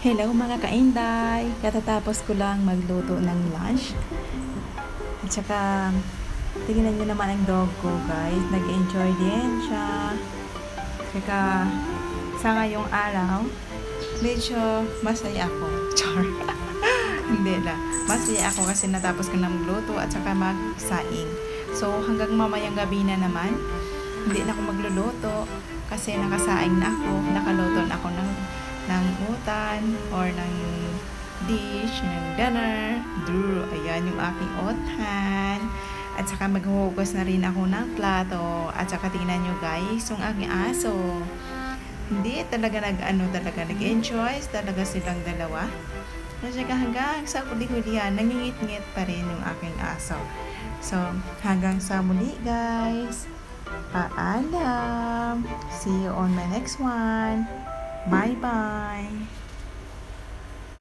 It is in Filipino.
Hello mga kainday! Katatapos ko lang magluto ng lunch. At saka, tingnan nyo naman ang dog ko guys. Nag-enjoy din siya. Saka, sa ngayong araw, medyo masaya ako. Char! Hindi na. Masaya ako kasi natapos ko na magluto at saka magsaing. So, hanggang mamayang gabi na naman, hindi na ako magluluto kasi nakasaing na ako. Nakaluto na ako ng utan or ng dish, ng dinner. Ayan yung aking utan. At saka maghuhugas na rin ako ng plato. At saka tingnan nyo guys, yung aking aso. Hindi talaga nag-enjoy talaga silang dalawa. At saka hanggang sa huli-hulihan, nangingit-ngit pa rin yung aking aso. So, hanggang sa muli guys. Paalam! See you on my next one. Bye-bye!